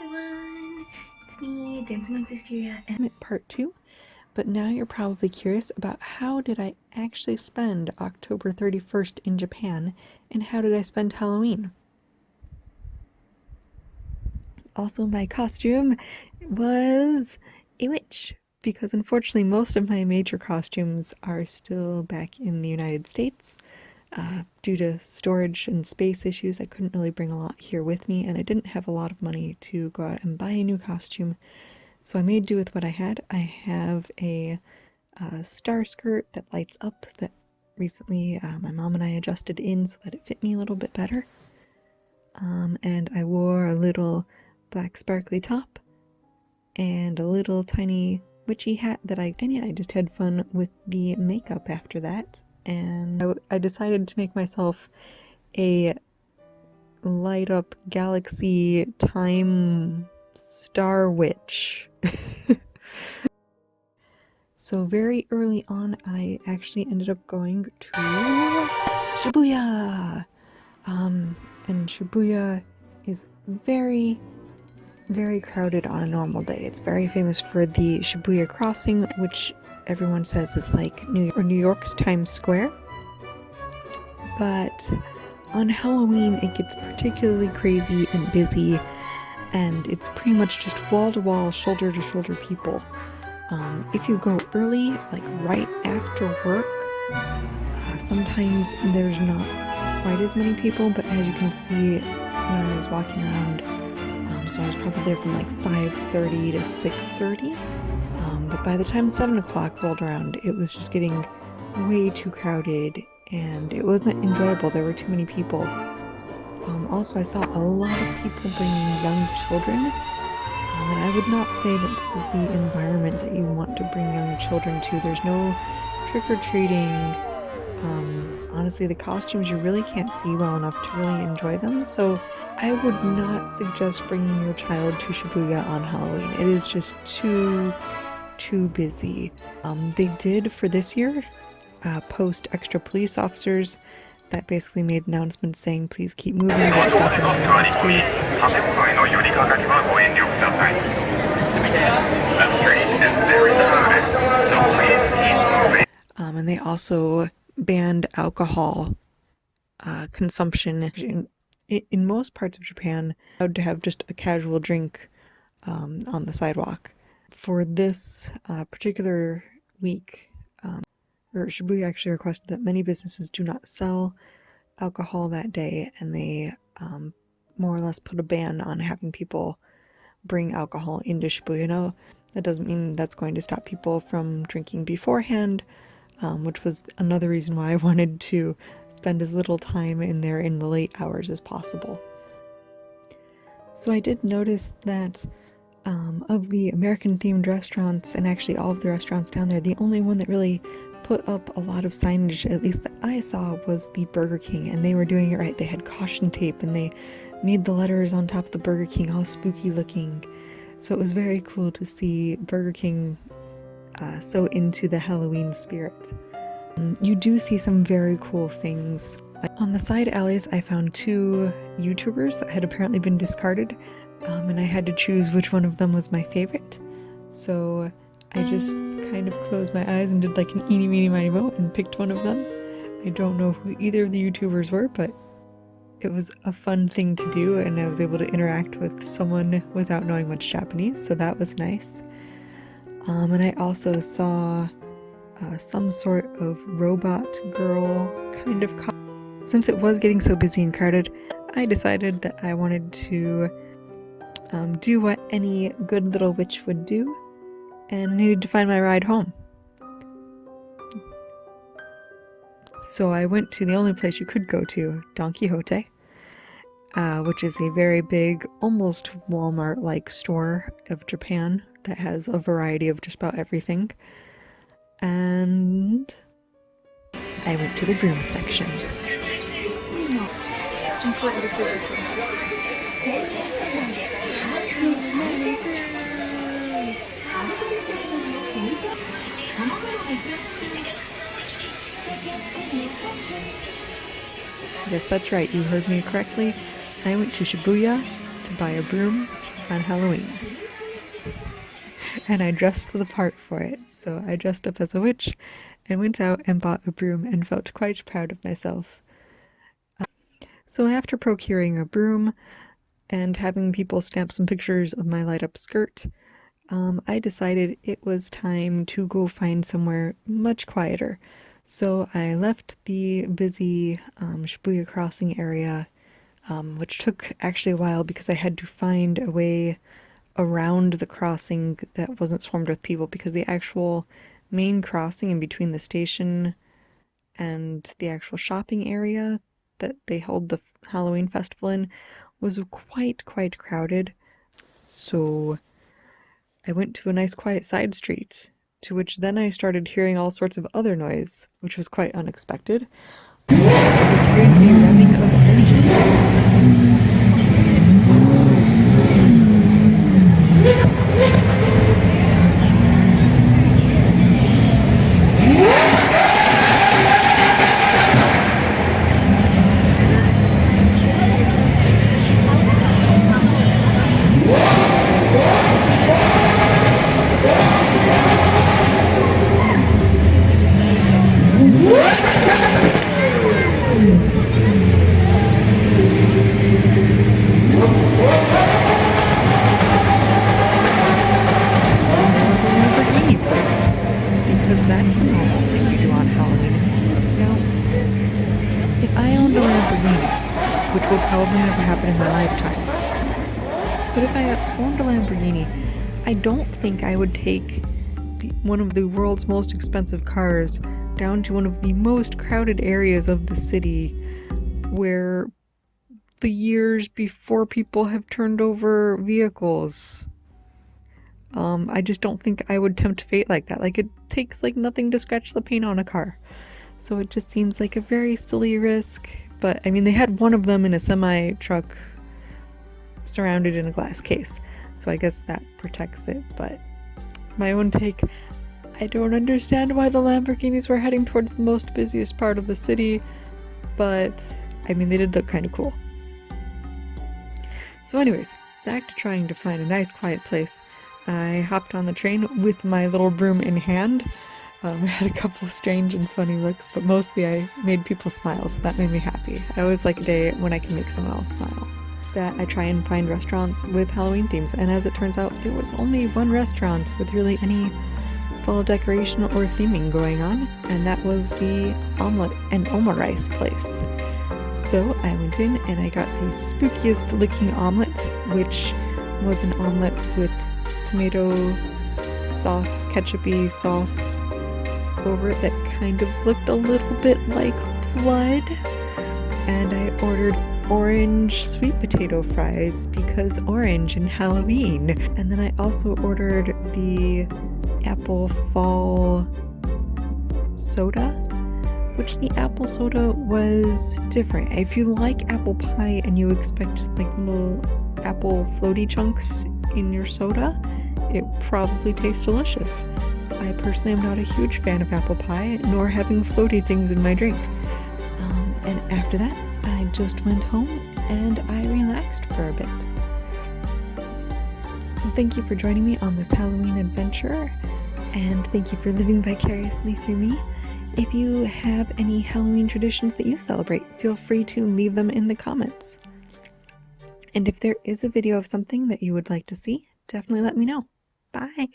everyone, it's me, Dancing Whimsy-steria, and part 2. But now you're probably curious about how did I actually spend October 31st in Japan, and how did I spend Halloween? Also, my costume was a witch, because unfortunately most of my major costumes are still back in the United States. Due to storage and space issues, I couldn't really bring a lot here with me, and I didn't have a lot of money to go out and buy a new costume, so I made do with what I had. I have a star skirt that lights up that recently my mom and I adjusted in so that it fit me a little bit better. And I wore a little black sparkly top and a little tiny witchy hat that I just had fun with the makeup after that. And I decided to make myself a light up galaxy time star witch. So very early on, I actually ended up going to Shibuya! And Shibuya is very, very crowded on a normal day. It's very famous for the Shibuya crossing, which everyone says is like New York's Times Square. But on Halloween, it gets particularly crazy and busy, and it's pretty much just wall-to-wall, shoulder-to-shoulder people. If you go early, like right after work, sometimes there's not quite as many people, but as you can see when I was walking around, so I was probably there from like 5:30 to 6:30, but by the time 7 o'clock rolled around, it was just getting way too crowded, and it wasn't enjoyable. There were too many people. Also, I saw a lot of people bringing young children. And I would not say that this is the environment that you want to bring young children to. There's no trick-or-treating. Honestly, the costumes you really can't see well enough to really enjoy them, so I would not suggest bringing your child to Shibuya on Halloween. It is just too busy. They did, for this year, post extra police officers that basically made announcements saying, please keep moving, don't stop in the streets. The street is very crowded, so please keep moving. And they also banned alcohol consumption. In most parts of Japan, allowed to have just a casual drink on the sidewalk. For this particular week, Shibuya actually requested that many businesses do not sell alcohol that day, and they more or less put a ban on having people bring alcohol into Shibuya. Now, that doesn't mean that's going to stop people from drinking beforehand, which was another reason why I wanted to spend as little time in there in the late hours as possible. So I did notice that of the American-themed restaurants, and actually all of the restaurants down there, the only one that really put up a lot of signage, at least that I saw, was the Burger King, and they were doing it right. They had caution tape, and they made the letters on top of the Burger King all spooky looking. So it was very cool to see Burger King so into the Halloween spirit. You do see some very cool things. On the side alleys, I found 2 YouTubers that had apparently been discarded, and I had to choose which one of them was my favorite. So I just kind of closed my eyes and did like an eeny meeny miny moe and picked one of them. I don't know who either of the YouTubers were, but it was a fun thing to do, and I was able to interact with someone without knowing much Japanese, so that was nice. And I also saw some sort of robot girl kind of Since it was getting so busy and crowded, I decided that I wanted to do what any good little witch would do, and I needed to find my ride home. So I went to the only place you could go to, Don Quixote, which is a very big, almost Walmart-like store of Japan that has a variety of just about everything. And I went to the broom section. Important decisions. Yes, that's right, you heard me correctly. I went to Shibuya to buy a broom, on Halloween. And I dressed the part for it. So I dressed up as a witch and went out and bought a broom and felt quite proud of myself. So after procuring a broom and having people stamp some pictures of my light up skirt, I decided it was time to go find somewhere much quieter. So I left the busy Shibuya crossing area, which took actually a while because I had to find a way around the crossing that wasn't swarmed with people, because the actual main crossing in between the station and the actual shopping area that they held the Halloween festival in was quite crowded. So I went to a nice quiet side street, to which then I started hearing all sorts of other noise, which was quite unexpected. I started hearing the revving of engines. Because that's a normal thing you do on Halloween. Now, if I owned a Lamborghini, which will probably never happen in my lifetime, but if I owned a Lamborghini, I don't think I would take one of the world's most expensive cars down to one of the most crowded areas of the city, where the years before people have turned over vehicles. I just don't think I would tempt fate like that. Like, it takes like nothing to scratch the paint on a car. So it just seems like a very silly risk. But I mean, they had one of them in a semi truck surrounded in a glass case. So I guess that protects it. But my own take, I don't understand why the Lamborghinis were heading towards the most busiest part of the city. But I mean, they did look kind of cool. So anyways, back to trying to find a nice quiet place. I hopped on the train with my little broom in hand. I had a couple of strange and funny looks, but mostly I made people smile, so that made me happy. I always like a day when I can make someone else smile. That I try and find restaurants with Halloween themes, and as it turns out, there was only one restaurant with really any fall decoration or theming going on, and that was the omelet and omarice place. So I went in and I got the spookiest looking omelet, which was an omelet with tomato sauce, ketchup-y sauce over it that kind of looked a little bit like blood. And I ordered orange sweet potato fries because orange and Halloween. And then I also ordered the apple fall soda, which the apple soda was different. If you like apple pie and you expect like little apple floaty chunks in your soda, it probably tastes delicious. I personally am not a huge fan of apple pie, nor having floaty things in my drink. And after that, I just went home and I relaxed for a bit. So thank you for joining me on this Halloween adventure, and thank you for living vicariously through me. If you have any Halloween traditions that you celebrate, feel free to leave them in the comments. And if there is a video of something that you would like to see, definitely let me know. Bye!